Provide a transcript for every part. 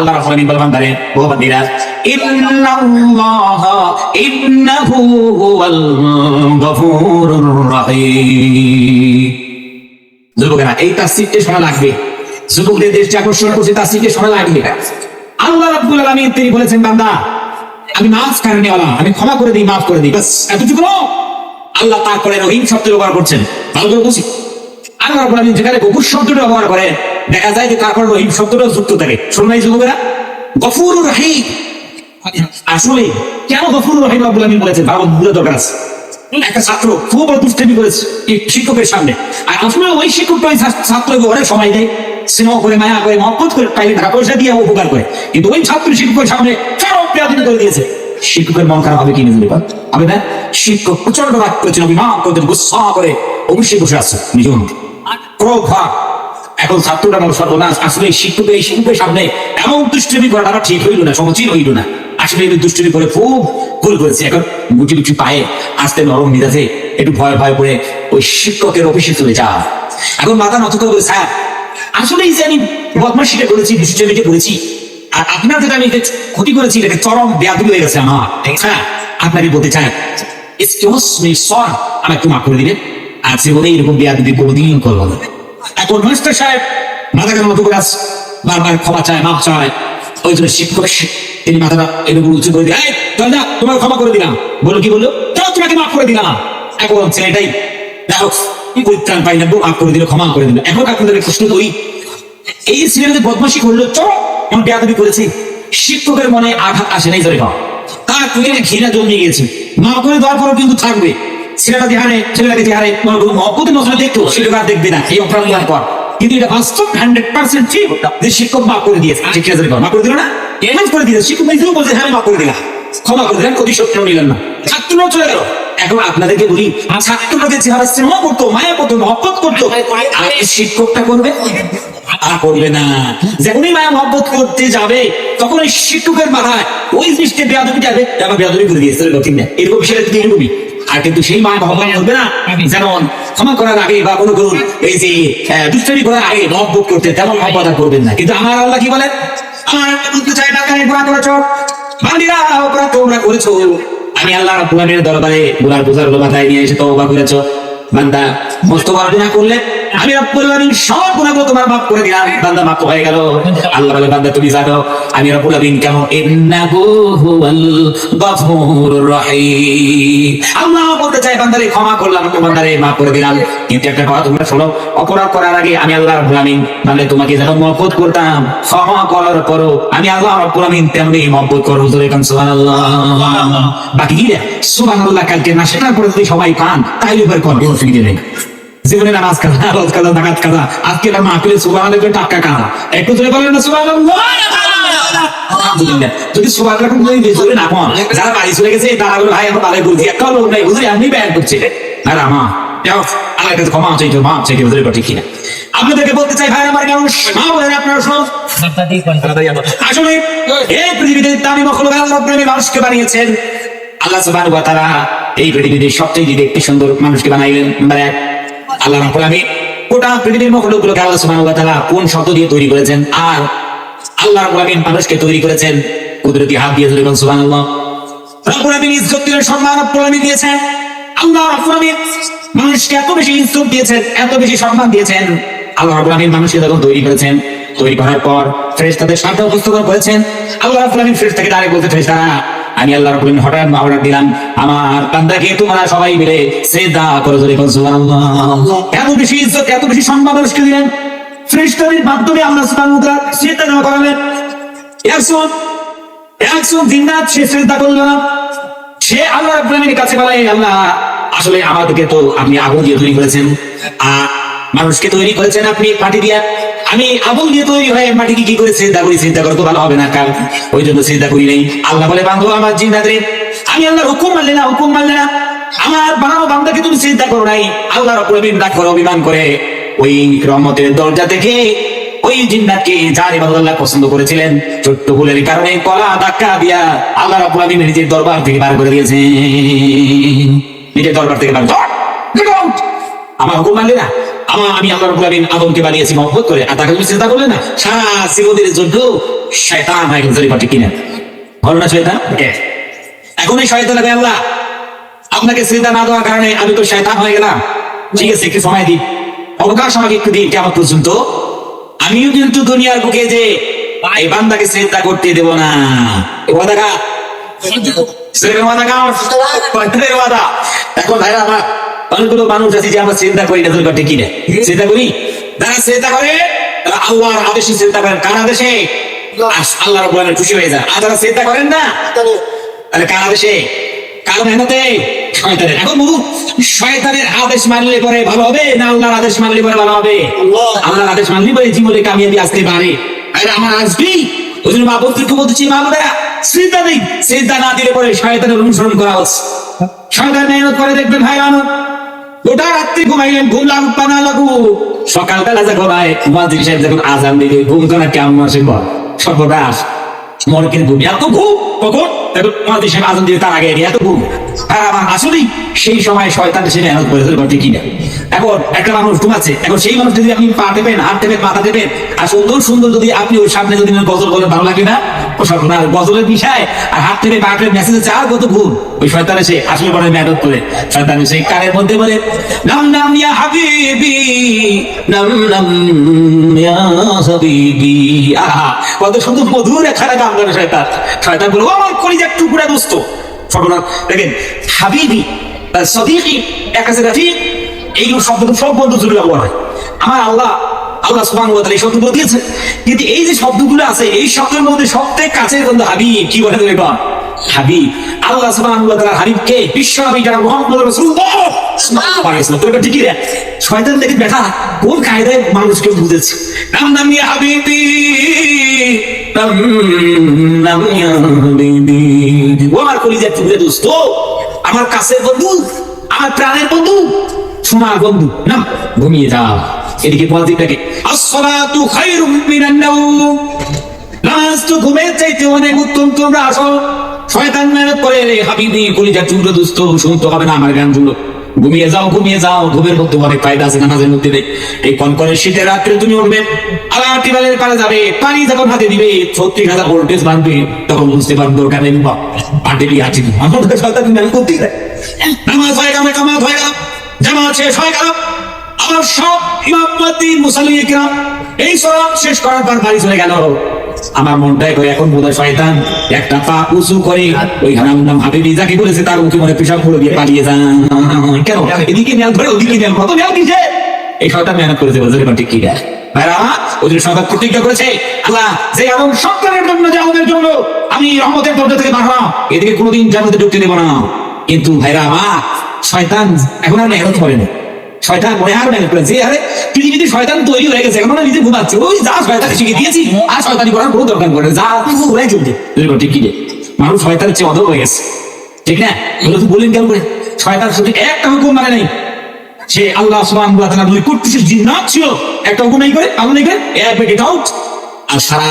আল্লাহ রাব্বুল আলামিন বলেন বান্দারে ও বান্দিরা ইন্নাল্লাহা ইন্নাহু হুয়াল গফুরুর রহিম। যুবকেরা এই তাফসীরটা শোনা লাগবে, যুবকদের দৃষ্টি আকর্ষণ করছে, তাফসীরটা শোনা লাগবে। আল্লাহ রাব্বুল আলামিন তিনি বলেছেন বান্দা আমি মাফ করনেওয়ালা, আমি ক্ষমা করে দিই, মাফ করে দিই, বাস এতটুকু। আল্লাহ তারপরে রহিম শব্দ ব্যবহার করছেন, ভালো করে বুঝি। আল্লাহ রাব্বুল আলামিন যেখানে গফুর শব্দটা ব্যবহার করে দেখা যায় যে তারপর রহিম শব্দটাও যুক্ত থাকে। শুনুন এই যুবকেরা, গফুরুর রহিম আসলে কেন গফুরুর রহিম রাব্বুল আলামিন বলেছেন ভালো বুঝে দরকার আছে। একটা ছাত্র খুব বড় দুষ্টামি করেছে শিক্ষকের সামনে, আর আসলে ওই শিক্ষকটা ওই ছাত্রকে অনেক সময় দেয়, স্নেহ করে, মায়া করে, মহব্বত করে, টাকা পয়সা দিয়ে উপকার করে, কিন্তু ওই ছাত্র শিক্ষকের সামনে চরম বেয়াদবি করে দিয়েছে। শিক্ষকের মন খারাপ হবে কি নিজে হবে না? শিক্ষক প্রচন্ড রাগ করেছেন, অভিমান করতেন, গুসা করে অবশ্যই বসে আছে নিজের ক্রোধ ভাব। এখন ছাত্রটা আমার সর্বনাশ, আসলে এই শিক্ষকের সামনে এমন দুষ্টামি করাটা ঠিক হইল না, সমচীন হইল না। আসলে দুষ্টামি করে খুব ভুল করেছে। এখন গুটি গুটি পায়ে আসতে নরম মেজাজে একটু ভয় ভয় করে ওই শিক্ষকের অফিসে চলে যা। এখন মাথা নত করে বলে স্যার আসলে এই যে আমি বদমাশিটা করেছি, দুষ্টামিটা করেছি, আর আপনার যেটা আমি ক্ষতি করেছি এটাকে চরম বেয়াদবি হয়ে গেছে আমার, হ্যাঁ আপনাকে বলতে চাই আমার একটু মাফ করে দিবেন। আর সে বলে এরকম বেয়াদবি কোনোদিন করবো না। এখন মাস্টার সাহেব মাথা কেন মতো করে বারবার ক্ষমা চায়, মাফ চায়। ওই জন্য শিক্ষক তিনি মাথাটা এরকম উঁচু করে দিয়ে তোমাকে ক্ষমা করে দিলাম। বলো কি বললো? তোমাকে মাফ করে দিলাম। এখন ছেলেটাই দেখো পরিত্রাণ পাই না, মাফ করে দিল, ক্ষমা করে দিল। এখন আপনাদের প্রশ্ন করি, এই ছেলেটা বদমাশি করলো, চরম বেয়াদবি করেছি, শিক্ষকের মনে আঘাত আসে নাই ধরে পাও, তার ঘৃণা জন্মে গিয়েছে, মাফ করে দেওয়ার পরও কিন্তু থাকবে। ছেলেটাকে হারে মহব্বতের নজরে দেখতো, শিক্ষক আর দেখবে না এই অপরাধ করার পর। কিন্তু এটা বাস্তব 100% ঠিক যে শিক্ষক মাফ করে দিয়েছে, মাফ করে দিল না, এমন করে দিয়েছে। শিক্ষক নিজেও বলছে হ্যাঁ মাফ করে দিলাম, ক্ষমা করে দিলেন, ক্ষতি সত্ত্বেও নিলেন না, ছাত্ররাও চলে গেল। এখন আপনাদেরকে বলি, ছাত্রটাকে যেভাবে স্নেহ করতো, মায়া করতো, মহব্বত করতো, আর শিক্ষকটা করবে আর করবে না। যখনই মায়া মহব্বত করতে যাবে তখন ওই শিক্ষকের মাথায় ওই জিনিসটা বেয়াদবি যাবে, আমার বেয়াদবি করে দিয়েছে, ঠিক না? এরকম বিষয়টা কিন্তু এরকমই। আর কিন্তু সেই মায়া মহব্বত করবে না, যেমন ক্ষমা করার আগে বা কোনো এই যে দুষ্টামি করার আগে মহব্বত করতে, তেমন মহব্বত আর করবেন না। কিন্তু আমার আল্লাহ কি বলে? আমার বলতে চাই টাকায় গুনাহ করেছো, বান্দিরা অপরাধ তোমরা করেছো, আমি আল্লাহ রাব্বুল আলামিনের দরবারে গুনার বোঝার মাথায় নিয়ে এসে তওবা করেছো। বান্দা মস্ত বড় গুনাহ করলে আমি রাব্বুল আলামিন সব গুনাহগুলো তোমার মাফ করে দিলাম। বান্দা মাফ হয়ে গেল। আল্লাহ বলে বান্দা তুমি জানো আমি রাব্বুল আলামিন কেমন? ইন্নাহু হুয়াল গফুরুর রহিম। আল্লাহ বলতে চাই বান্দারে ক্ষমা করলাম, বান্দারে মাফ করে দিলাম। কিন্তু একটা কথা তোমরা শোনো, অপরাধ করার আগে আমি আল্লাহ রাব্বুল আলামিন বান্দা তোমাকে যেমন মহব্বত করতাম, ক্ষমা করার পরও আমি আল্লাহ রাব্বুল আলামিন তেমনি মহব্বত করব। সুবহানাল্লাহ। বাকি কি সুবহানাল্লাহ কালকে না সেটা করে যদি সবাই পান তাইলে এবার করবে অসুবিধা নেই। জীবনে নামাজ কাজা, রোজ কাজা, নামাজ কাজা, আজকে না মাহফিলে সুবহানাল্লাহ টাকা কাজা, একটু ধরে বলেন না সুবহানাল্লাহ। যদি সুবহানাল্লাহ কোনো জোরে না পান, যারা বাড়ি চলে গেছে তারা বলে ভাই আমরা বাড়ি বলছি একটা লোক নাই বুঝলি আপনি ব্যান করছে আর আমা যাও আল্লাহর কাছে ক্ষমা চাইতে, মাফ চাইতে বুঝলে ঠিক কিনা? আপনাদেরকে বলতে চাই ভাই আমার মানুষ, মা বলেন আপনারা সব আসলে এই পৃথিবীতে দামি মখলুক আল্লাহ রাব্বুল আলামিন মানুষকে বানিয়েছেন। আল্লাহ সুবহানাহু ওয়া তাআলা এই পৃথিবীতে সবচেয়ে দেখতে সুন্দর মানুষকে বানাইলেন। মানে আল্লাহ রাব্বুল আলামিন গোটা পৃথিবীর মখলুকগুলোকে আল্লাহ সুবহানাহু ওয়া তাআলা কোন শব্দ দিয়ে তৈরি করেছেন? আর আল্লাহ রাব্বুল আলামিন মানুষকে তৈরি করেছেন কুদরতি হাত দিয়ে। বলুন সুবহানাল্লাহ। রাব্বুল আলামিন ইজ্জত দিলেন, সম্মান রাব্বুল আলামিন দিয়েছেন। আল্লাহ রাব্বুল আলামিন মানুষকে এত বেশি ইজ্জত দিয়েছেন, এত বেশি সম্মান দিয়েছেন। আল্লাহ রাব্বুল আলামিন মানুষকে যখন তৈরি করেছেন, তৈরি করার পর ফেরেশতাদের সামনে উপস্থাপন করেছেন। আল্লাহ রাব্বুল আলামিন ফেরেশতাকে ডাইরেক্ট বলতে, ফেরেশতারা আমি আল্লাহ রাব্বুল আলামিন হঠাৎ অর্ডার দিলাম আমার বান্দাকে তোমরা সবাই মিলে সিজদা করো। সুবহানাল্লাহ। এত বেশি ইজ্জত, এত বেশি সম্মান মানুষকে দিলেন। ফেরেশতাদের মাধ্যমে আল্লাহ সুবহানাহু ওয়া তাআলা সিজদা করালেন। একজন জিন্নাত সে সিজদা করলো না, সে আল্লাহ রাব্বুল আলামিনের কাছে বলে আল্লাহ আসলে আমাদেরকে তো আপনি আগুন দিয়ে তৈরি করেছেন, আর মানুষকে তৈরি করেছেন আপনি মাটি দিয়ে, আমি আগুন দিয়ে তৈরি হয়ে মাটিকে কি করে সিজদা করি? সিজদা করতে ভালো হবে না কাল, ওই জন্য সিজদা করি নাই। আল্লাহ বলে বান্ধব আমার জিন্নাতরে আমি আল্লাহর হুকুম মানলে না, আমার বানানো বান্দাকে তুমি সিজদা করো নাই। আল্লাহ রাব্বুল আলামিন রাগ করে অভিমান করে ওই রহমতের দরজা থেকে ওই জিন্নাতকে যার ইবাদত আল্লাহ পছন্দ করেছিলেন ছোট্ট ভুলের কারণে কলা ধাক্কা দিয়া আল্লাহ রাব্বুল আলামিন নিজের দরবার থেকে বার করে দিয়েছেন। নিজের দরবার থেকে বার আমার হুকুম মানলে না, আমি আল্লাহ রাব্বুল আলামিন আদমকে বানিয়েছি মহব্বত করে, আর তাকে তুমি চিন্তা করলে না, সারা জীবনের জন্য শয়তান হয়ে গেছে পরিবারটি কিনা ভালো না শয়তান এখন এই শয়তান লাগে আল্লাহ আপনাকে সিজদা না দেওয়ার কারণে আমি তো শয়তান হয়ে গেলাম ঠিক আছে একটু সময় দিন অবকাশ আমাকে একটু দিন কেমন পর্যন্ত আমিও কিন্তু দুনিয়ার বুকে যে এই বান্দাকে সিজদা করতে দেব না এখন ভাইরা আমার অনেকগুলো মানুষ আছে যে আমরা চিন্তা করি না দুর্ঘটনা কিনে চিন্তা করি যারা চিন্তা করে তারা আল্লাহর আদেশে চিন্তা করেন কার আদেশে আল্লাহ রাব্বুল আলামিন খুশি হয়ে যায় আর যারা চিন্তা করেন না তাহলে কার আদেশে কার মেহনতে শয়তানের এখন বলুন শয়তানের আদেশ মানলে পরে ভালো হবে না আল্লাহর আদেশ মানলে পরে ভালো হবে আল্লাহর আদেশ মানলে পরে জীবনে কামিয়াবি আসতে পারে আর আমার আসবেই ওই জন্য মা বলতে বলতেছি মা বোনেরা চিন্তা নেই চিন্তা না দিলে পরে শয়তানের অনুসরণ করা হচ্ছে শয়তান মেহনত করে দেখবেন ভাই আমার গোটা রাত্রি ঘুমাইলেন ঘুম লাগুক বা না লাগুক সকালবেলা যখন মুয়াজ্জিন সাহেব যখন আযান দিবে ঘুম তো না কেমন আসে বল সর্বদাস মরকের ঘুম এত ঘুম কখন মুয়াজ্জিন সাহেব আযান দিবে তার আগে এত ঘুম আর আমার আসলেই সেই সময় শয়তান এসে মেহনত করে ধরে কিনা এখন একটা মানুষ ঘুমাচ্ছে এখন সেই মানুষ যদি আপনি পা দেবেন হাত দেবেন মাথা দেবেন আর সুন্দর সুন্দর যদি আপনি ওর সামনে যদি গজল বলেন ভালো লাগে না ও সর্বনাশ গজলের বিষয় আর হাত দেবে পা দেবে মেসেজে চার কত ঘুম ওই শয়তান এসে আসলে পরে মেহনত করে শয়তান এসে কানের মধ্যে বলে নাম নাম ইয়া হাবিবি নাম নাম ইয়া হাবিবি আহা কত সুন্দর মধুর একখানা গান গানে শয়তান শয়তান বলে ও আমার কলিজার টুকরা দোস্ত সর্বনাশ দেখেন হাবিবি সদিকি একাছে রাফিক এইগুলো শব্দ সব বন্ধু জুড়ে ব্যবহার হয় আমার আল্লাহ সুবহানাহু ওয়া তাআলা এই শব্দগুলো দিয়েছে কিন্তু এই যে শব্দগুলো আছে এই শব্দের মধ্যে সবথেকে কাছের বন্ধু হাবিব কি বলে দেবে বা হাবিব আল্লাহ সুবহানাহু ওয়া তাআলা হাবিবকে বিশ্বনবী যারা মুহাম্মদ রাসূলুল্লাহ সাল্লাল্লাহু আলাইহি ওয়াসাল্লাম তো ঠিকই রে শয়তান দেখে বেটা কোন কায়দায় মানুষকে বুঝেছে নাম নাম ইয়া হাবিবি নাম নাম ইয়া হাবিবি ও আমার কলিজার টুকরা দোস্ত আমার কাছের বন্ধু আমার প্রাণের বন্ধু সোনার বন্ধু না ঘুমিয়ে যাও এদিকে মুয়াজ্জিনটাকে আসসালাতু খায়রুম মিনান নাওম নামাজ তো ঘুমের চাইতে অনেক উত্তম তোমরা আসো শয়তান মেহনত করে রে হাবিবি কলিজার টুকরা দোস্ত শুনতে হবে না আমার গানগুলো ঘুমিয়ে যাও ঘুমের মধ্যে অনেক ফায়দা আছে নামাজের মধ্যে এই কনকনের শীতের রাত্রে তুমি উঠবে আল্লাহ টিবালের পারে যাবে পানি যখন হাতে দিবে 36,000 ভোল্টেজ বাঁধবে তখন বুঝতে পারবে দরকার নেই বাবা পাটে দিয়ে আছি আমাদের শয়তান মেহনত করতে নামাজ হয়ে গেল কামাত হয়ে গেল জামাত শেষ হয়ে গেল আমার সব ইমামতি মুসাল্লি কিরাম এই সালাত শেষ করার পর বাড়ি চলে গেল আমার মনটাই কই এখন বোধহয় শয়তান একটা পা উঁচু করে ওই নাম হাবিবি যাকে বলেছে তার মুখে মনে পেশাব করে দিয়ে পালিয়ে যান কেন এদিকে নেল ধরে ওদিকে নেল কত নেল দিছে এই শয়তান মেহনত করেছে বলে ঠিক কি দেয় ভাইরা ওই জন্য সরকার প্রতিজ্ঞা করেছে আল্লাহ যে এমন সন্তানের জন্য যে আমাদের জন্য আমি রহমতের দরজা থেকে বাড়ালাম এদিকে কোনোদিন জান্নাতে ঢুকতে দেব না কিন্তু ভাইরা আমার শয়তান এখন আর মেহনত করে না শয়তান মনে আর মেহনত করে যে আরে পৃথিবীতে শয়তান তৈরি হয়ে গেছে এখন নিজে ঘুমাচ্ছে ওই যা শয়তান শিখে দিয়েছি আর শয়তানি করার কোনো দরকার পড়ে যা ঘুরে চলছে ঠিক কি মানুষ শয়তানের চেয়ে অধম হয়ে গেছে ঠিক না বলে তো বললেন কেন করে শয়তান শুধু একটা হুকুম মানে নাই সে আল্লাহ সুবহানাহু ওয়া তাআলা দুই কোটি জিন্নাত ছিল একটা হুকুম নাই করে আল্লাহ নাই করে গেট আউট আর সারা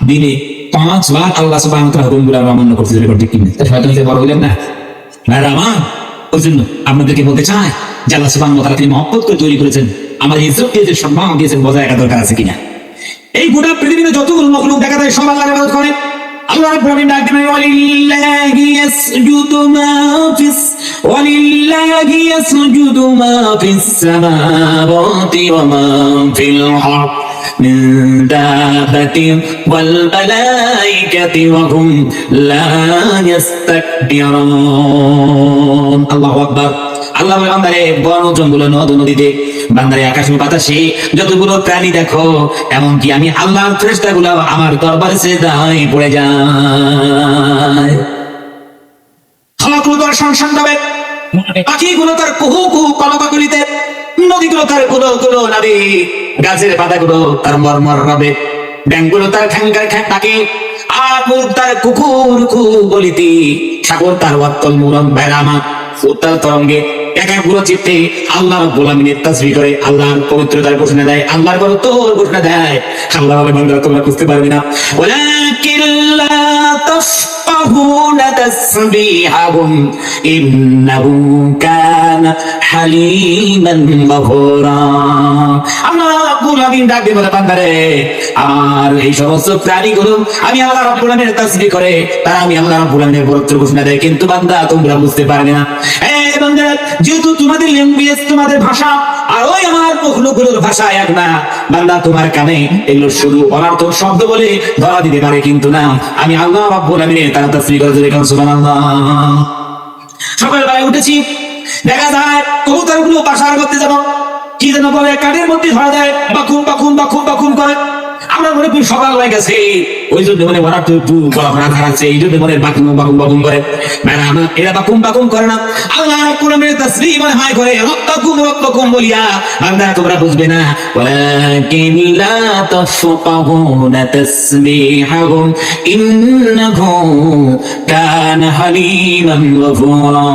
দিনে 5 বার আল্লাহ সুবহানাহু ওয়া তাআলা হুকুমগুলো অমান্য করতে ঠিক কি শয়তান যে বড় হলেন না ভাইরা আমার ওই জন্য আপনাদেরকে বলতে চাই যে আল্লাহ সুবহানাহু ওয়া তাআলা তিনি মহব্বত করে তৈরি করেছেন আমার ইজ্জত দিয়েছেন সম্মান দিয়েছেন বজায় রাখা দরকার আছে কিনা এই গোটা পৃথিবীতে যতগুলো মাখলুক দেখা যায় সব আল্লাহর ইবাদত করে আল্লাহ রাব্বুল আলামিন ডাক দিবেন ওয়ালিল্লাহি ইয়াসজুদু মা ফিস সামাওয়াতি ওয়া মা ফিল আরদ من دابة والملائكة وهم لا يستكبرون الله أكبر আল্লাহ বান্দারে বন জঙ্গল নদ নদীতে বান্দারে আকাশ বাতাসে যতগুলো প্রাণী দেখো এমনকি আমি আল্লাহর ফেরেশতাগুলো আমার দরবারে সিজদায় পড়ে যায় খালাকুল দর্শন শুনবে পাখিগুলো তার কুহু কুহু কলকাকলিতে নদীগুলো তার কুলো কুলো নাবে গাছের পাতাগুলো তার মরমর রবে ব্যাঙগুলো তার খ্যাঙ্গার খ্যাং থাকে আকুর তার কুকুর কু বলিতে সাগর তার ওয়াত্তল মুরম বেড়ামা উত্তাল তরঙ্গে একাগুলো চিত্তে আল্লাহ রাব্বুল আলামিনের তাসবিহ করে আল্লাহর পবিত্রতার ঘোষণা দেয় আল্লাহর বড়ত্বর ঘোষণা দেয় আল্লাহ বলে বান্দা তোমরা বুঝতে পারবে না ওয়ালাকিন লা তাফকাহুনা তাসবিহাহুম ইন্নাহু কানা হালিমান গফুরা আল্লাহ রাব্বুল আলামিন ডাক দিয়ে বলে বান্দারে আর এই সমস্ত প্রাণীগুলো আমি আল্লাহ রাব্বুল আলামিনের তাসবিহ করে তারা আমি আল্লাহ রাব্বুল আলামিনের বরত্বের ঘোষণা দেয়, কিন্তু বান্দা তোমরা বুঝতে পারবে না। বান্দা, যেহেতু তোমাদের ল্যাঙ্গুয়েজ তোমাদের ভাষা আর ওই আমার মখলুকগুলোর ভাষা এক না, বান্দা তোমার কানে এগুলো শুধু অনর্থক শব্দ বলে ধরা দিতে পারে, কিন্তু না আমি আল্লাহ রাব্বুল আলামিনের তারা তাসবিহ করে দেখুন সুবহানাল্লাহ। সকালবেলায় উঠেছি, দেখা যায় কবুতরগুলো বাসা করতে যাবো, কি যেন বলে কাঠের মধ্যে ধরা দেয়, বাকুম বাকুম বাকুম বাকুম করে। আমরা মনে করি সকাল হয়ে গেছে, ওই জন্য মনে ওরা তো একটু গলা ধরাচ্ছে, এই জন্য মনে বাকুম বাকুম বাকুম করে। এরা বাকুম বাকুম করে না, আল্লাহ কোরআনের তাসবিহ মনে হয় করে রব্বাকুম রব্বাকুম বলিয়া। বান্দা তোমরা বুঝবে না, ওয়ালাকিন লা তাফকাহুনা তাসবিহাহুম ইন্নাহু কানা হালিমান গফুরা।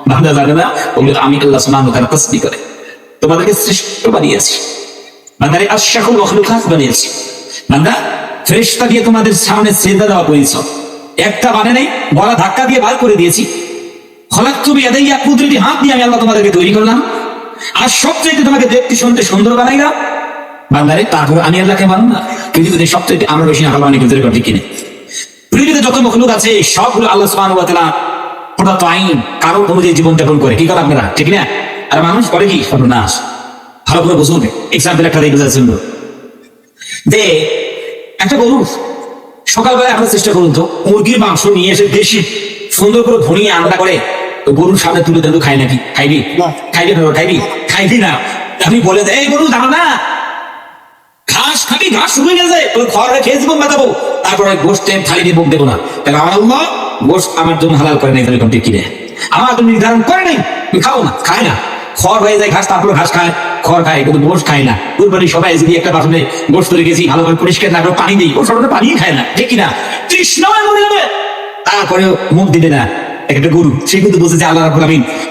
বান্দা জানে না ওগুলো আমি আল্লাহ সুবহানাহু ওয়া তাআলা তাসবিহ করে। তোমাদেরকে শ্রেষ্ঠ বানিয়েছি, বান্দারে আশরাফুল মাখলুকাত বানিয়েছি। বান্দা, ফেরেশতা দিয়ে তোমাদের সামনে সিজদা দেওয়া করেছি, একটা মানে নাই, গলা ধাক্কা দিয়ে বার করে দিয়েছি। খলাকতু বিয়াদাইয়া, কুদরতি হাত দিয়ে আমি আল্লাহ তোমাদেরকে তৈরি করলাম, আর সবচেয়ে তোমাকে দেখতে শুনতে সুন্দর বানাইলাম। বান্দারে, তারপর আমি আল্লাহকে মানো না? পৃথিবীতে সবচেয়ে আমরা বেশি আল্লাহ মানে কিন্তু ঠিক কিনে পৃথিবীতে যত মখলুক আছে সবগুলো আল্লাহ সুবহানাহু ওয়া তাআলা ওটা তো আইন কারণ অনুযায়ী জীবন যাপন করে, কি করে আপনারা, ঠিক না? আর মানুষ করে কি সর্বনাশ। ভালো করে বুঝুন, এক্সাম্পল একটা দেখে যাচ্ছেন যে একটা গরু সকালবেলা আমরা চেষ্টা করুন তো মুরগির মাংস নিয়ে এসে বেশি সুন্দর করে ভুনিয়ে আলাদা করে গরুর সামনে তুলে দেন, খাই নাকি? খাইবি? খাইবি না? আপনি বলে দেয় এই গরু জানো না ঘাস খাবি, ঘাস শুকিয়ে গেছে, তোর খড় খেয়ে জীবন বাঁচাবো, তারপরে গোষ্ঠের থালি দিয়ে মুখ দেবো না। তাহলে আমার আল্লাহ গোষ্ঠ আমার জন্য হালাল করে নেই, তাহলে কিনে আমার জন্য নির্ধারণ করে নেই, খাও না, খায় না, খড় হয়ে যায় ঘাস, তারপরে ঘাস খায়, খড় খায়, কিন্তু গোষ্ঠ খায় না। কুরবানি সবাই যদি একটা বাসনে গোষ্ঠ তৈরি গেছি, ভালো করে পরিষ্কার না করে পানি দিই, ও সব পানি খায় না, ঠিক কিনা? তৃষ্ণায় মরে যাবে, তারপরে মুখ দিবে না। একটা গরু সে কিন্তু বলছে যে আল্লাহ রাব্বুল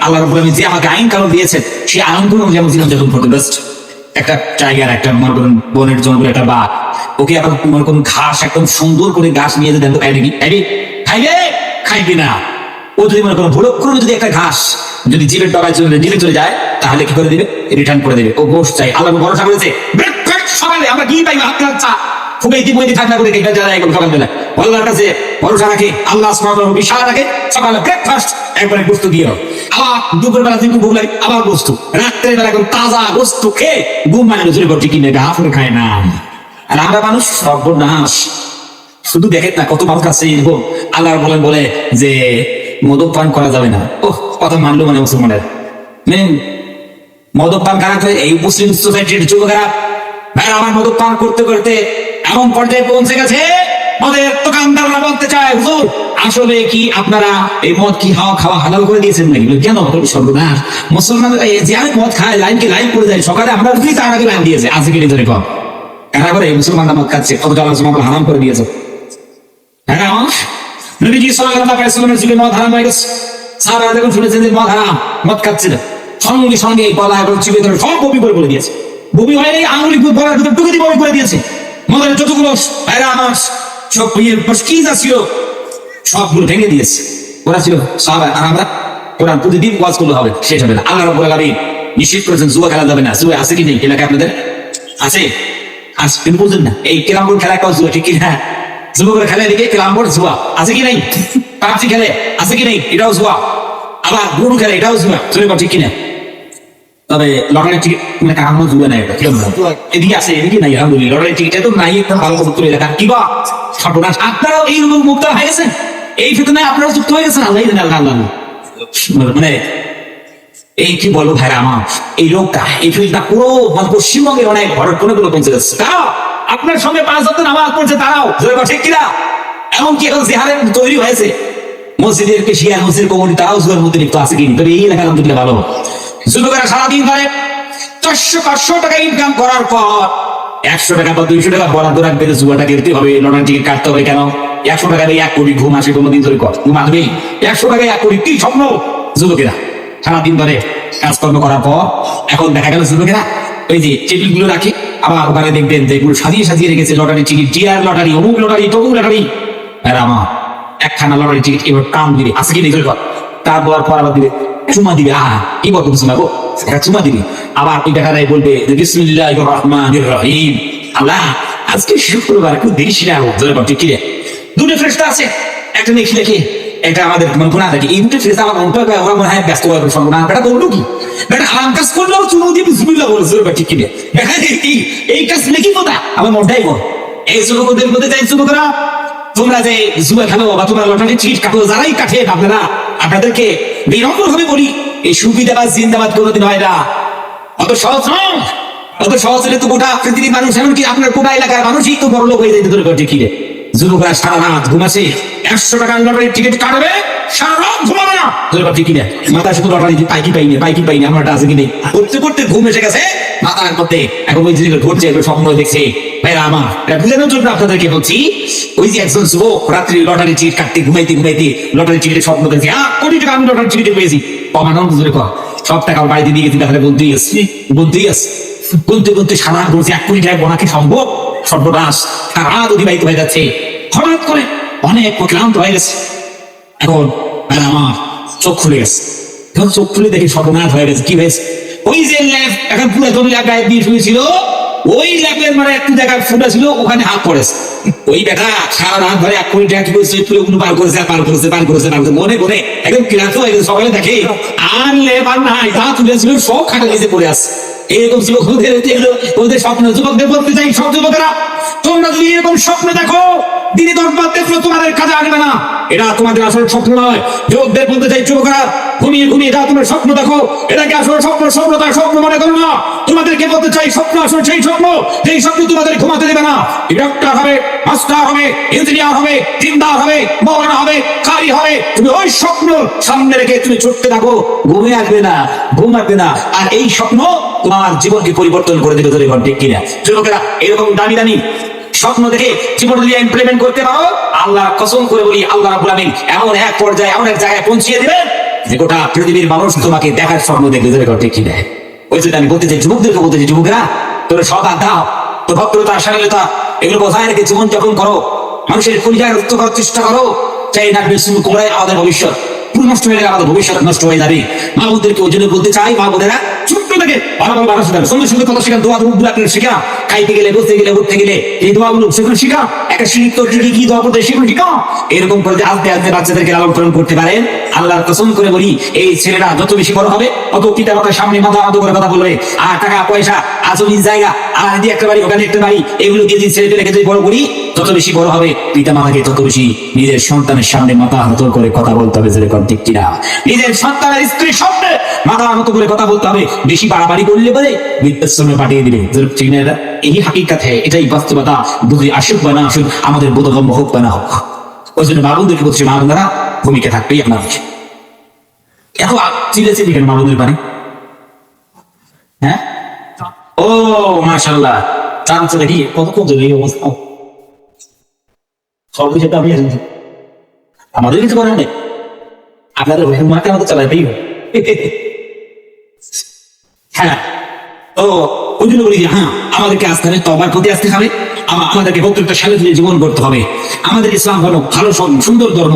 আলামিন যে আমাকে আইন কানুন দিয়েছেন, সেই আইন কানুন যেমন ছিলাম যখন বেস্ট একটা টাইগার, একটা মনে করেন বনের জঙ্গলে একটা বাঘ, ওকে আবার মনে করেন ঘাস একদম সুন্দর করে ঘাস নিয়ে দেন তো খাইবে কি? খাইবে না। ও যদি মনে করেন ভুল করে যদি একটা ঘাস যদি জীবের ডগায় চলে যায়, তাহলে কি করে দিবে? রিটার্ন করে দিবে। ও গোষ্ঠ চাই, আল্লাহ ভরসা করেছে সকালে আমরা কি পাইবো? হাত চা খুবই ইতিমধ্যে ঠান্ডা করে এটা যারা এখন সকালবেলা আল্লাহর কাছে ভরসা রাখে, আল্লাহ সুবহানাহু ওয়া তাআলা বিশাল রাখে। সকালে ব্রেকফাস্ট একবারে গোশত দিয়ে, আবার দুপুরবেলা থেকে ভোগ লাগে আবার গোশত, রাত্রের বেলা এখন তাজা গোশত খেয়ে ঘুম মানে নজরে করছে কিনে হাফরে খায় না। আর আমরা মানুষ সর্বনাশ, শুধু দেখেন না কত মানুষ আছে এরকম আল্লাহ বলে যে মদ পান করা যাবে না। ওহ, কথা মানলো মানে মুসলমানের মদ পান খারাপ হয়ে এই মুসলিম সোসাইটির যুবকেরা ভাই আমার মদ পান করতে করতে এমন পর্যায়ে পৌঁছে গেছে, মদের দোকানদাররা বলতে চায় হুজুর আসলে কি আপনারা এই মদ কি খাওয়া হালাল করে দিয়েছেন নাকি? কেন? সর্বনাশ, মুসলমান যে আমি মদ খায় লাইন করে যায়, সকালে আমরা তার আগে লাইন দিয়েছে, আজকে কি ধরে কম কারা করে মুসলমানরা মদ খাচ্ছে, কত আল্লাহ সুবহানাহু ওয়া তাআলা হারাম করে দিয়েছে। হ্যাঁ, নবীজি সাল্লাল্লাহু আলাইহি ওয়াসাল্লামের যুগে মদ হারাম হয়ে গেছে, সাহাবারা যখন শুনেছেন যে মদ হারাম, মদ খাচ্ছিল, সঙ্গে সঙ্গে গলা এবং চিপে ধরে সব বমি করে দিয়েছে। বমি হয় নাই, আঙুলি গলার ভিতরে টুকে দিয়ে বমি করে দিয়েছে। মদের যতগুলো আমার সব কি ছিল সবগুলো ভেঙে দিয়েছে। ওরা ছিল সাহাবা, আর আমরা কোরআন প্রতিদিন ওয়াজ করলে হবে, শেষ হবে না। আল্লাহ রাব্বুল আলামিন নিষেধ করেছেন জুয়া খেলা যাবে না। জুয়া আছে কি নেই এলাকায় আপনাদের? আছে, কিন্তু বলছেন না এই ক্যারাম বোর্ড খেলা একটা জুয়া, ঠিক কি? হ্যাঁ, যুবকের খেলা দিকে ক্যারাম বোর্ড জুয়া আছে কি নাই? পাবজি খেলে আছে কি নেই? এটাও জুয়া। আবার গুরু খেলে এটাও জুয়া, ঠিক কিনা? তবে লটারির টিকিট মানে কারণ জুয়া নাই, এদিকে আছে এদিকে নাই। আলহামদুলিল্লাহ লটারির টিকিট তো নাই, একটা ভালো করে এলাকা কি বা সর্বনাশ। আপনারাও এই রকম মুক্ত হয়ে গেছেন, এই ফিতনায় আপনারা যুক্ত হয়ে গেছেন। আল্লাহ আল্লাহ মানে এই কি বলবো ভাইরা আমার, এই লোকটা এই ফিতনা পুরো মানে পশ্চিমবঙ্গের অনেক ঘরের কোনে কোনে পৌঁছে যাচ্ছে। তারাও আপনার সঙ্গে 5 ওয়াক্ত নামাজ পড়ছে, তারাও ঠিক কিনা? এমনকি এখন জিহাদের তৈরি হয়েছে মসজিদের শিয়া মসজিদের কমিটি, তারাও জুয়ার মধ্যে লিপ্ত আছে কি? তবে এই এলাকা আলহামদুলিল্লাহ ভালো। যুবকেরা সারাদিন ধরে 400-500 টাকা ইনকাম করার পর 100 টাকা বা 200 টাকা বরাদ্দ রাখবে, জুয়াটা খেলতে হবে, লটারি টিকিট কাটতে হবে। কেন? 100 টাকা দিয়ে 1 কোটি ঘুম আসে কোনোদিন ধরে? ঘুম আসবে 100 টাকায় 1 কোটি, কি স্বপ্ন? যুবকেরা সারাদিন ধরে কাজকর্ম করার পর এখন দেখা গেল যুবকেরা ওই যে টেবিল গুলো রাখে, আবার ওখানে দেখবেন যে এগুলো সাজিয়ে রেখেছে লটারি টিকিট, জিআর লটারি, অমুক লটারি, তমুক লটারি। আর আমার একখানা লটারি টিকিট এবার কাম দিবে, আছে কি নেই? তারপর আবার দিবে চুমা দিবে। কি বলবো শোনাবো, চুমা দিবি। আবার ওই বেটারাই বলবে যে বিসমিল্লাহির রহমানির রহিম। আল্লাহ আজকে শুক্রবার একটু দেরিস না, ঠিক কি রে? দুটো ফেরেশতা আছে, একটা নেকি লেখে, এটা আমাদের গুনাহ থাকে। এই দুটো ফেরেশতা আমার মনটা ওরা মনে হয় ব্যস্ত হয়ে গুনাহ। বেটা বললো কি, বেটা আরাম কাজ করলেও চুমু দিয়ে বিসমিল্লাহ বলছে, ঠিক কি রে? বেটা এই কাজ নাকি কথা আমার মনটাই বল। এই যুবকদের বলতে চাই, যুবকরা তোমরা যে জুয়া খেলো বা তোমরা লটারি টিকিট কাটো, যারাই কাটে আপনারা, আপনাদেরকে বিনম্র ভাবে বলি, এই সুবিধাবাদ জিন্দাবাদ কোনোদিন হয় না। অত সহজ নয়, অত সহজ হলে তো গোটা পৃথিবীর মানুষ, এমনকি আপনার গোটা এলাকার মানুষই তো বড় লোক হয়ে যেতে ধরে ঠিক কিনে। যুবকরা সারা রাত ঘুমাছে, 100 টাকার লটারির টিকিট কাটবে, সারা রাত ঘুমাবে না, ঠিক কিনে। মাথা শুধু লটারি পাইকি পাইনি আমার আছে কিনে করতে করতে ঘুম এসে গেছে মাথার মধ্যে। এখন ওই জিনিস ঘটছে, স্বপ্ন দেখছে। ভাইরা আমার, বুঝানোর জন্য আপনাদেরকে বলছি, ওই যে একজন যুবক রাত্রি লটারি টিকিট কাটতে ঘুমাইতে লটারি টিকিটের স্বপ্ন দেখছে, কোটি টাকা আমি লটারি টিকিট পেয়েছি। কমানোর বুঝলে সব টাকা বাড়িতে দিয়ে গেছি, তাহলে বলতেই আসছি গুনতে সারা বলছে 1 কোটি টাকা গোনা কি সম্ভব? সর্বনাশ, সারা অতিবাহিত হয়ে যাচ্ছে। হঠাৎ করে অনেক ক্লান্ত হয়ে গেছে। এখন আমার চোখ খুলে গেছে। এখন চোখ খুলে দেখি সর্বনাশ হয়ে গেছে। কি হয়েছে? ওই যে ল্যাব এখন পুরো গায়ে দিয়ে শুয়েছিল, ওই ল্যাবের মানে একটু জায়গায় ফুটা ছিল, ওখানে হাত পড়েছে। ওই বেটা সারা রাত ধরে 1 কোটি টাকা কি করেছে, পুরোগুলো পার করেছে মনে মনে একদম ক্লান্ত হয়ে গেছে। সকালে দেখে আর লেব আর নাই, যা তুলেছিল সব খাটা নিচে পড়ে আছে। এরকম ওদের স্বপ্ন। যুবকদের বলতে চাই, সব যুবকেরা তোমরা যদি এরকম স্বপ্ন দেখো, দিনে 10 বার দেখলো তোমাদের কাজে আসবে না, এটা তোমাদের আসল স্বপ্ন নয়। যুবকদের বলতে চাই, যুবকেরা ঘুমিয়ে যা তোমরা স্বপ্ন দেখো, এটাকে আসল স্বপ্ন মনে করো না। তোমাদেরকে বলতে চাই, স্বপ্ন আসল সেই স্বপ্ন, যেই স্বপ্ন তোমাদের ঘুমাতে দেবে না। ডাক্তার হবে, মাস্টার হবে, ইঞ্জিনিয়ার হবে, দিনদার হবে, মৌলানা হবে, কারি হবে। তুমি ওই স্বপ্ন সামনে রেখে তুমি ছুটতে থাকো, ঘুম আসবে না। আর এই স্বপ্ন তোমার জীবনকে পরিবর্তন করে দেবে, ধরে ঠিক কিনা? যুবকেরা এরকম দামি স্বপ্ন দেখে জীবন ইমপ্লিমেন্ট করতে পারো, আল্লাহ কসম করে বলি, আল্লাহ রাব্বুল আমিন এমন এক পর্যায়ে, এমন এক জায়গায় পৌঁছিয়ে দিবেন যে গোটা পৃথিবীর মানুষ তোমাকে দেখার স্বপ্ন দেখবে, ধরে ঠিক কিনা? ওই জন্য আমি বলতে চাই, যুবকদেরকে বলতে চাই, যুবকেরা তোরা সদা দাও, তো ভদ্রতা, শালীনতা এগুলো বজায় রেখে জীবন যাপন করো, মানুষের পরিচয় রক্ষা করার চেষ্টা করো। চাই না শুরু করে আমাদের ভবিষ্যৎ পুরো নষ্ট হয়ে গেলে আমাদের ভবিষ্যৎ নষ্ট হয়ে যাবে। মা বোনদেরকে ওই জন্য বলতে চাই, মা বোনেরা ছোট্ট থেকে ভালো শেখান, সুন্দর কথা শেখান, দোয়া গুলো আপনার শেখা, খাইতে গেলে, বসতে গেলে, উঠতে গেলে এই দোয়াগুলো সেগুলো শেখা। একটা শিক্ষিত কি দোয়া করতে সেগুলো শেখা। এরকম করে আস্তে আস্তে বাচ্চাদেরকে লালন পালন করতে পারেন। আল্লাহর কসম করে বলি, এই ছেলেরা যত বেশি বড় হবে, অত পিতা মাতার সামনে মাথা নত করে কথা বলবে, আর টাকা পয়সা আজমিন জায়গা, আর এদিকে একটা বাড়ি, ওখানে একটা বাড়ি, এগুলো দিয়ে ছেলেদেরকে যদি বড় করি, যত বেশি বড় হবে পিতা মাতাকে তত বেশি নিজের সন্তানের সামনে মাথা নত করে কথা বলতে হবে, যেরকম ঠিক কিনা? নিজের সন্তানের স্ত্রীর সামনে মাথা নত করে কথা বলতে হবে। বেশি বাড়াবাড়ি করলে বলে বৃদ্ধাশ্রমে পাঠিয়ে দিবে, ঠিক না? এই হাকিকাত, এটাই বাস্তবতা। বুঝি আসুক বা না আসুক, আমাদের বোধগম্য হোক বা না হোক। ওই জন্য বাবুদেরকে বলছি, মা বোনেরা ভূমিকা থাকবেই আপনার। এত চিলেছে কেন মা বোনের পানি? হ্যাঁ, ও মাশাআল্লাহ, চান্স দেখি কত এই অবস্থা। সব বিষয়টা আমি আমাদের কিছু করার নেই, আপনাদের মাকে আমাদের চালাইতেই হবে। হ্যাঁ, তো ওই জন্য বলি যে হ্যাঁ, আমাদেরকে আসতে হবে, তবার প্রতি আসতে হবে, আমাদেরকে প্রত্যেকটা সালে জীবন করতে হবে। আমাদের ইসলাম হলো ভালো সুন্দর ধর্ম।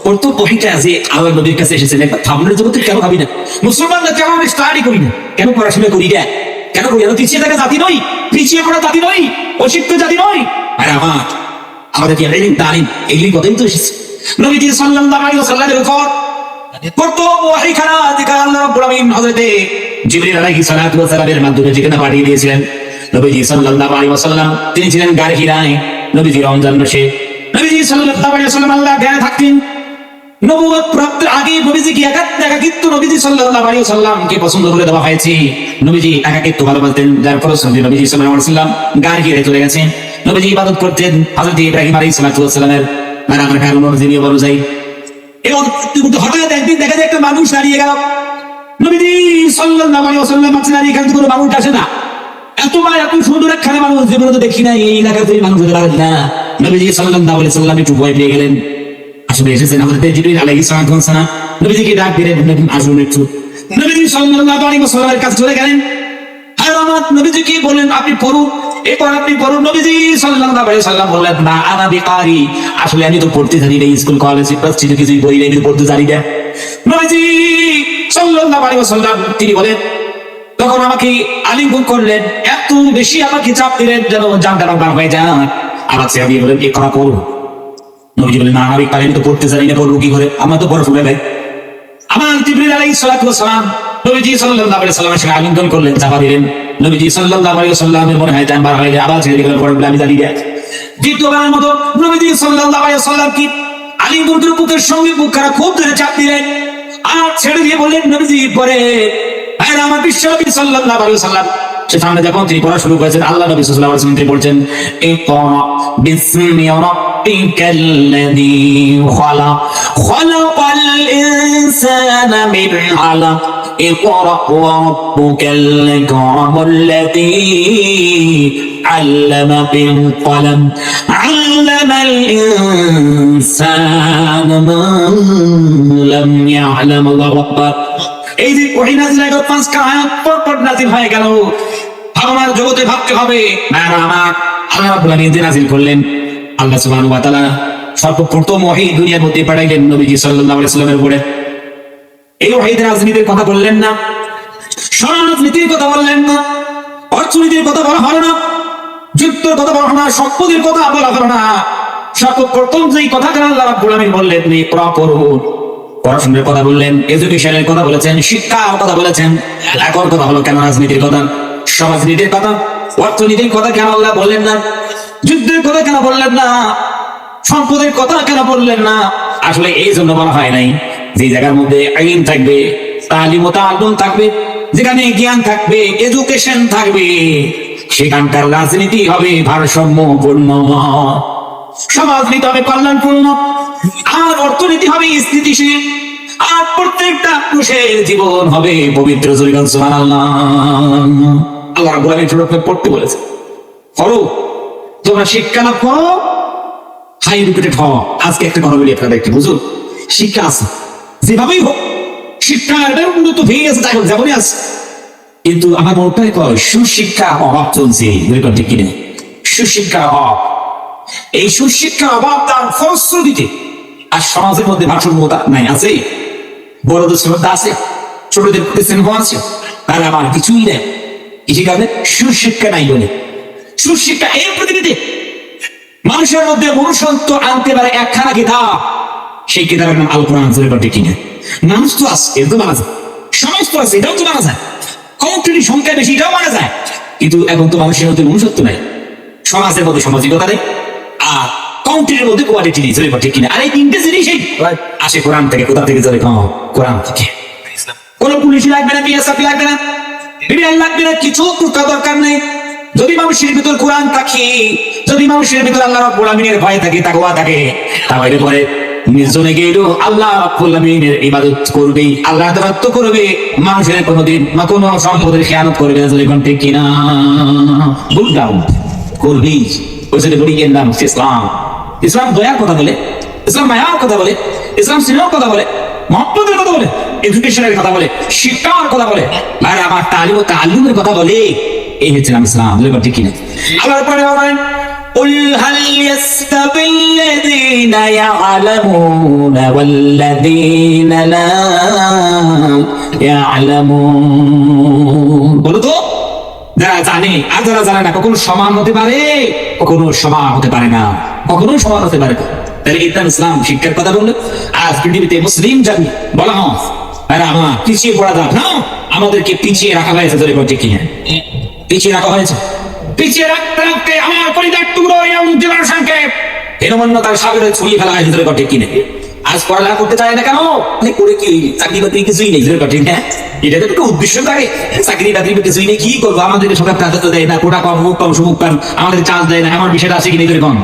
কর্তব্যটা যে আল্লাহ নবীর কাছে এসেছেন, একটা ভাবনার জগতে কেন ভাবি না? মুসলমানরা কেন আমি স্টাডি করি না, কেন পড়াশোনা করি না, কেন করি? পিছিয়ে থাকা জাতি নই, পিছিয়ে পড়া জাতি নই, অশিক্ষিত জাতি নই। আর আমাদেরকে তালিম এগুলি কথাই তো এসেছে নবীজি সাল্লাল্লাহু আলাইহি ওয়াসাল্লামের উপর। কর্তব্য ওয়াহিখানা যেটা আল্লাহ রাব্বুল আমিন হযরতে জিবরিল আলাইহিস সালাতু ওয়াস সালামের মাধ্যমে যেখানে পাঠিয়ে দিয়েছিলেন, নবীজি সাল্লাল্লাহু আলাইহি ওয়াসাল্লাম তিনি ছিলেন গারে হিরায়। নবীজি রমজান মাসে নবীজি সাল্লাল্লাহু আলাইহি ওয়াসাল্লাম আল্লাহ জ্ঞান থাকতেন। নবুয়ত প্রাপ্তির আগে নবীজি কি একাকিত্ব নবীজি সাল্লাল্লাহু আলাইহি ওয়াসাল্লামকে পছন্দ করে দেওয়া হয়েছে। নবীজি একাকিত্ব ভালোবাসতেন, যার ফলশ্রুতিতে নবীজি সাল্লাল্লাহু আলাইহি ওয়াসাল্লাম গারে হিরায় চলে গেছেন। নবীজি ইবাদত করতেন হযরত ইব্রাহিম আলাইহিস সালাতু ওয়াস সালামের নানার কারণে নবীজি বলে যাই। এবং হঠাৎ একদিন দেখা যায় একটা মানুষ দাঁড়িয়ে গেল। নবীজি সাল্লাল্লাহু আলাইহি ওয়াসাল্লাম আছেন, আর এখান থেকে কোনো মানুষ আসে না। এত সুন্দর একখানে মানুষ জীবনে তো দেখি না, এই এলাকাতে মানুষ হতে পারেন না। নবীজি সাল্লাল্লাহু আলাইহি ওয়াসাল্লাম একটু ভয় পেয়ে গেলেন। আসলে এসেছেন হযরত জিবরিল আলাইহিস সালাতু ওয়াস সালাম, নবীজিকে ডাক দিলেন, আসুন একটু। নবীজি সাল্লাল্লাহু আলাইহি ওয়াসাল্লামের কাছে চলে গেলেন। হায়রাত নবীজিকে বলেন, আপনি পড়ুন, এরপর আপনি পড়ুন। নবীজি সাল্লাল্লাহু আলাইহি ওয়াসাল্লাম বললেন, না আনা বিকারি, আসলে আমি তো পড়তে জানি না, স্কুল কলেজ ইউনিভার্সিটি কিছুই পড়ি না, আমি পড়তে জানি না। নবীজি সাল্লাল্লাহু আলাইহি ওয়াসাল্লাম তিনি বলেন, তখন আমাকে আলিঙ্গন করলেন, এত বেশি আমাকে চাপ দিলেন যেন জানটা বার হয়ে যায়। আবার সে আমি বলেন, এই করা করবো। নবীজি বলেন, না আমি কারেন্ট তো করতে জানি না, করবো কি করে, আমার তো বড় শুনে ভাই। আমার জিবরিল আলাইহিস সালাতু ওয়াস সালাম নবীজি সাল্লাল্লাহু আলাইহি ওয়াসাল্লামের সঙ্গে আলিঙ্গন করলেন, চাপা দিলেন। নবীজি সাল্লাল্লাহু আলাইহি ওয়াসাল্লামের মনে হয় জান বার হয়ে যায়, আবার ছেড়ে দিলেন, পরে আমি জানি না। দ্বিতীয়বারের মতো নবীজি সাল্লাল্লাহু আলাইহি ওয়াসাল্লাম কি আলিঙ্গন করে বুকের সঙ্গে বুক খারাপ খুব ধরে চাপ দিলেন, আর ছেড়ে দিয়ে বললেন, নবীজি পরে আমার বিশ্বনবী সাল্লাল্লাহু আলাইহি ওয়াসাল্লাম সে সামনে যখন তিনি পড়া শুরু করেছেন, আল্লাহ নবী সাল্লাল্লাহু আলাইহি ওয়াসাল্লাম তিনি বলছেন, ইকরা বিসমি রাব্বিকাল্লাযী খালাক খালাকাল ইনসানা মিন আলাক ইকরা রাব্বুকাল আকরামাল্লাযী আল্লামা বিল কলম আল্লামাল ইনসানা মা লাম ইয়ালাম। আল্লাহু আকবার। এই যে ওহী নাযিল হয়ে গেল, 5টা আয়াত পর নাযিল হয়ে গেল। আমার জগতে ভাবতে হবে, আমার আল্লাহ রাব্বুল আলামিন যে নাযিল করলেন, আল্লাহ সুবহানাহু ওয়া তাআলা সর্বপ্রথম ওহী দুনিয়ার মধ্যে পাঠাইলেন নবীজি সাল্লাল্লাহু আলাইহি ওয়াসাল্লামের উপরে। এই ওহীতে রাজনীতির কথা বললেন না, সমাজনীতির কথা বললেন না, অর্থনীতির কথা বলা হলো না, যুদ্ধের কথা বলা হলো না, সম্পদের কথা বলা হলো না। সর্বপ্রথম যেই কথাটা আল্লাহ রাব্বুল আলামিন বললেন, ইকরা পড়ুন, পড়াশোনার কথা বললেন, এডুকেশনের কথা বলেছেন, শিক্ষার কথা বলেছেন। এখন কথা হলো কেন রাজনীতির কথা, সমাজনীতির কথা, অর্থনীতির কথা কেন আল্লাহ বললেন না, যুদ্ধের কথা কেন বললেন না, সম্পদের কথা কেন বললেন না? আসলে এই জন্য বলা হয় নাই যে জায়গার মধ্যে ইলম থাকবে, তালিম ও তাআল্লুম থাকবে, যেখানে জ্ঞান থাকবে, এডুকেশন থাকবে, সেখানকার রাজনীতি হবে ভারসাম্যপূর্ণ, সমাজনীতি হবে কল্যাণপূর্ণ, আর অর্থনীতি হবে স্থিতিশীল, আর প্রত্যেকটা মানুষের জীবন হবে পবিত্র। সুবহানাল্লাহ। আল্লাহ রাব্বুল আলামিন পড়তে বলেছে, করো, তোমরা শিক্ষা লাভ করো, হাই এডুকেটেড হও। আজকে একটা কথা বলি আপনারা একটু বুঝুন, শিক্ষা আছে যেভাবেই হোক, শিক্ষার উন্নত হয়ে গেছে, তাই যেমনই আছে, কিন্তু আমার মনটাই কয় সুশিক্ষার অভাব চলছে। ঠিক কিনা? সুশিক্ষার অভাব, এই সুশিক্ষার অভাব তার ফলশ্রুতিতে আর সমাজের মধ্যে ভারসাম্যতা নাই। আছে বড়দের শ্রদ্ধা আছে, ছোটদের প্রতি স্নেহ আছে, তাহলে আমার কিছুই নেই। কিছু কারণে সুশিক্ষা নাই বলে। সুশিক্ষা এর প্রতিনিধি মানুষের মধ্যে মনুষ্যত্ব আনতে পারে একখানা কিতাব, সেই কিতাবের নাম আল কোরআন। ঠিক কিনা? মানুষ তো আছে, এর তো মানা যায়, সমাজ তো আছে, এটাও তো মানা যায়, কমিউনিটির সংখ্যা বেশি, এটাও মানা যায়, কিন্তু এখন তো মানুষের মধ্যে মনুষ্যত্ব নাই, সমাজের মধ্যে সামাজিকতা নেই, আর কাউন্টির মধ্যে কোয়ালিটি নেই। ঠিক কিনা? আর এই তিনটে জিনিসই আসে কোরআন থেকে। কোথা থেকে চলে? কোরআন থেকে। কোন পুলিশ লাগবে না, বিএসএফ লাগবে না, বিডিআর লাগবে না, কিছু দরকার নেই। যদি মানুষের ভিতর কোরআন থাকে, যদি মানুষের ভিতর আল্লাহ রাব্বুল আমিনের ভয় থাকে, তাকওয়া থাকে, তাহলে পরে নির্জনে গেলেও আল্লাহ রাব্বুল আমিনের ইবাদত করবে, আল্লাহ তাআলা করবে, মানুষের কোনোদিন না কোনো সম্পদের খেয়ানত করবে না। ঠিক কিনা? বুঝলাম করবি। ওই জন্য বলি এর নাম ইসলাম। ইসলাম দয়ার কথা বলে, ইসলাম মায়ার কথা বলে, ইসলাম স্নেহের কথা বলে, মহব্বতের কথা বলে, এডুকেশনের কথা বলে, শিক্ষার কথা বলে, আর আমার তালিম ও তাআল্লুমের কথা বলে। এই হচ্ছে নাম ইসলাম। ঠিক কিনা? আবার পরে বলেন, قل هل يستوي الذين يعلمون والذين لا يعلمون। বলো তো, যারা জানে আর যারা জানে না কখনো সমান হতে পারে? কখনো সমান হতে পারে না, কখনো সমান হতে পারে না। তাহলে এটা ইসলাম শিক্ষার কথা বললো। আজ পৃথিবীতে মুসলিম জাতি বলা হয় আর আমার পিছিয়ে পড়া যাক না, আমাদেরকে পিছিয়ে রাখা হয়েছে। ঠিক কিনা? পিছিয়ে রাখা হয়েছে। পিছিয়ে রাখতে রাখতে আমার পরিবার টুকরো এবং জেনারেশনকে হীনমন্যতার সাগরে ছড়িয়ে ফেলা হয়েছে। ঠিক কিনা? আজ পড়ালেখা করতে চায় না কেন? করে কি চাকরি বাকরি কিছুই নেই। ঠিক না? এটা তো একটা উদ্দেশ্য থাকে, চাকরি বাকরি কিছুই নেই, কি করবো? আমাদেরকে সরকার প্রাধান্য দেয় না, কোটা কম, মুখ কম, সুমুখ কম, আমাদের চান্স দেয় না, আমার বিষয়টা আছে কিনা কম।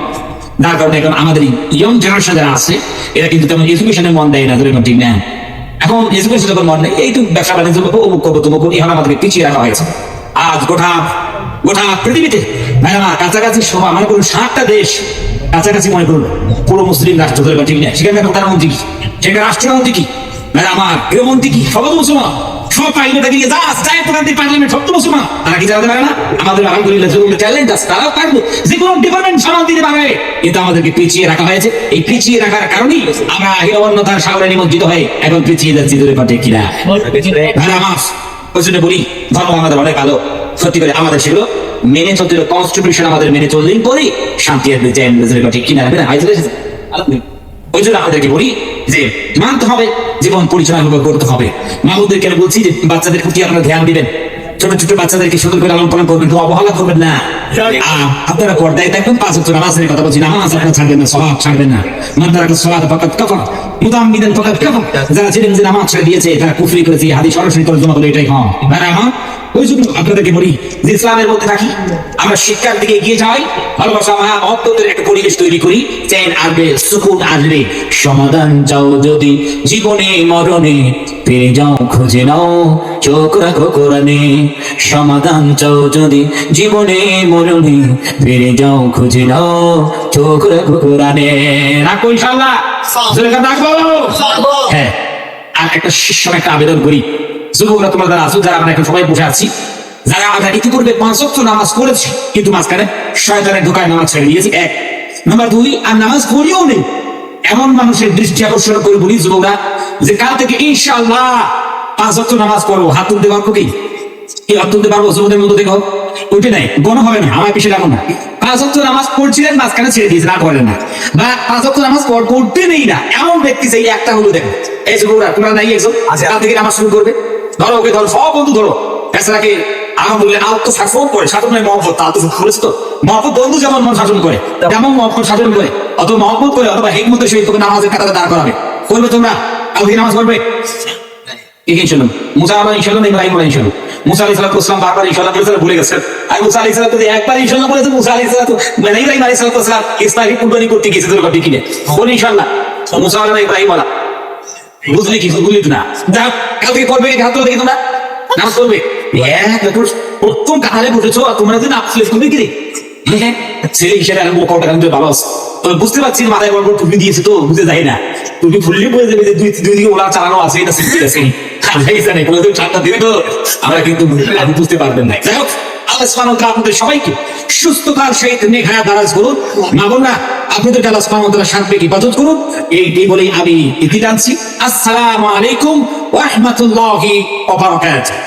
যার কারণে এখন আমাদের ইয়ং জেনারেশন যারা আছে, এরা কিন্তু তেমন এডুকেশনে মন দেয় না। ঠিক না? এখন এডুকেশন যখন মন নেই, এই তো ব্যবসা বাণিজ্য করবো, অমুক করবো, তমুক করবো, এখন আমাদেরকে পিছিয়ে রাখা হয়েছে। আজ গোটা পৃথিবীতে কাছাকাছি সভা মানে করুন 7টা দেশ কাছাকাছি মনে করুন পুরো মুসলিম রাষ্ট্র। ঠিক না? সেখানে প্রধানমন্ত্রী কি, সেখানে রাষ্ট্রমন্ত্রী কি, আমার গৃহমন্ত্রী কি, সবাই মুসলমান, সব পাইলটে দিয়ে যায় প্রধানমন্ত্রী পার্লামেন্ট সব তো মুসলমান, তারা কি জানতে পারে না? আমাদের আলহামদুলিল্লাহ যে ট্যালেন্ট আছে তারাও পারবে, যে কোনো ডিপার্টমেন্ট সামাল দিতে পারবে, কিন্তু আমাদেরকে পিছিয়ে রাখা হয়েছে। এই পিছিয়ে রাখার কারণেই আমরা হিরণ্যতার সাগরে নিমজ্জিত হয়ে এখন পিছিয়ে যাচ্ছি, ধরে পাঠে কিনা আমার ওই জন্য বলি ধর্ম আমাদের অনেক ভালো। সত্যি করে আমাদের সেগুলো মেনে চলতে, কনস্টিটিউশন আমাদের মেনে চললেই পরে শান্তি আসবে, ঠিক কিনা ওই জন্য আমাদেরকে বলি যে মানতে হবে, জীবন পরিচালনা করতে হবে। মাহমুদদের কেন বলছি যে বাচ্চাদের প্রতি আপনারা ধ্যান দিবেন, ছোট ছোট বাচ্চাদেরকে সুন্দর করে লালন পালন করবেন, অবহেলা করবেন না। আপনারা পর্দায় দেখবেন 5 ওয়াক্ত নামাজের কথা বলছি, নামাজ আপনারা ছাড়বেন না, সালাত ছাড়বেন না। মানতারা সালাত ফাকাত কাফার মুতাআম্মিদান ফাকাত কাফার, যারা ছিলেন যে নামাজ ছেড়ে দিয়েছে তারা কুফরি করেছে। হাদিস সরাসরি তর্জমা করে এটাই হয়। ওই জন্য আপনাদেরকে বলি যে ইসলামের মধ্যে থাকি, আমরা শিক্ষার দিকে এগিয়ে যাই, ভালোবাসা মায়া মহব্বতের একটা পরিবেশ তৈরি করি, চেন আসবে, সুকুন আসবে। সমাধান চাও যদি জীবনে মরণে, পেয়ে যাও খুঁজে নাও চোখ রাখো কোরআনে। সমাধান চাও যদি জীবনে মরণে, পেয়ে যাও খুঁজে নাও চোখ রাখো কোরআনে। রাখো ইনশাআল্লাহ, হ্যাঁ। আর একটা শিষ্য একটা আবেদন করি, যুবকরা তোমরা যারা আছো, যারা আমরা এখন সবাই বসে আছি, যারা আমরা কি করবে 5 ওয়াক্ত নামাজ পড়েছি কিন্তু মাঝখানে শয়তানের ঢোকায় নামাজ ছেড়ে দিয়েছি, 1 নাম্বার 2 আর নামাজ পড়িও নেই, এমন মানুষের দৃষ্টি আকর্ষণ করে বলি যুবকরা যে কাল থেকে ইনশাআল্লাহ 5 ওয়াক্ত নামাজ পড়বো। হাত তুলতে পারবো কি? হাত তুলতে পারবো? যুবকদের মধ্যে দেখো ওইটা নাই, গণ হবে না, আমার পিছিয়ে লাগো না। 5 ওয়াক্ত নামাজ পড়ছিলেন, মাঝখানে ছেড়ে দিয়েছেন, আর করেন না, বা 5 ওয়াক্ত নামাজ পড়তে নেই না এমন ব্যক্তি চাই একটা হলো দেখো। এই যুবকরা তোমরা নাই একজন কাল থেকে নামাজ শুরু করবে, ধরো ওকে, ধরো সব বন্ধু ধরো, এছাড়াকে আলহামদুলিল্লাহ আত্ম শাসন করে, শাসন নয় মহব্বত, তা তো বলেছে তো, মহব্বত বন্ধু যেমন মন শাসন করে তেমন মহব্বত শাসন করে, অথবা মহব্বত করে অথবা হিকমতের সহিত তোকে নামাজের কাতারে দাঁড় করাবে। করবে তোমরা? কালকে নামাজ পড়বে? ইনশাআল্লাহ মুসা আলাইহিস সালাম, ইব্রাহিম আলাইহিস সালাম, মুসা আলাইহিস সালাম বারবার ইনশাআল্লাহ বলেছেন, ভুলে গেছেন। আর মুসা আলাইহিস সালাম একবার ইনশাআল্লাহ বলেছেন, মুসা আলাইহিস সালাম মানে ইব্রাহিম আলাইহিস সালাম ইসলামী কুরবানি করতে গিয়েছে, তোর কথা কি না বলি ইনশাআল্লাহ মুসা আলাইহিস ইব্রাহিম আলাইহিস, বুঝলি কি? বুঝলি না? যাও কালকে করবে, হাত তুলে দেখি তোমরা নামাজ পড়বে। প্রথম কাতারে বসেছো আর তোমরা যদি আফসোস করবে কি রে, ছেলে হিসেবে আর মুখটা কিন্তু ভালো আছে, তবে বুঝতে পারছি মাথায় বড় বড় টুপি দিয়েছে তো বুঝে যায় না, টুপি ফুললে বুঝে যাবে যে দুই দিকে ওলা চালানো আছে, এটা সিস্টেম আছে, ঠান্ডা দিবে তো আমরা কিন্তু বুঝতে পারবেন না। যাই হোক, আল্লাহ সুবহানাহু ওয়া তাআলা আপনাদের সবাইকে সুস্থতার সহিত নেক হায়াত দারাজ করুন। মা বোনরা আপনাদেরকে আল্লাহ সুবহানাহু ওয়া তাআলা সার্বিক ইবাদত করুন, এই বলেই আমি ইতি টানছি। আসসালামু আলাইকুম ওয়া রাহমাতুল্লাহি ওয়া বারাকাতুহু।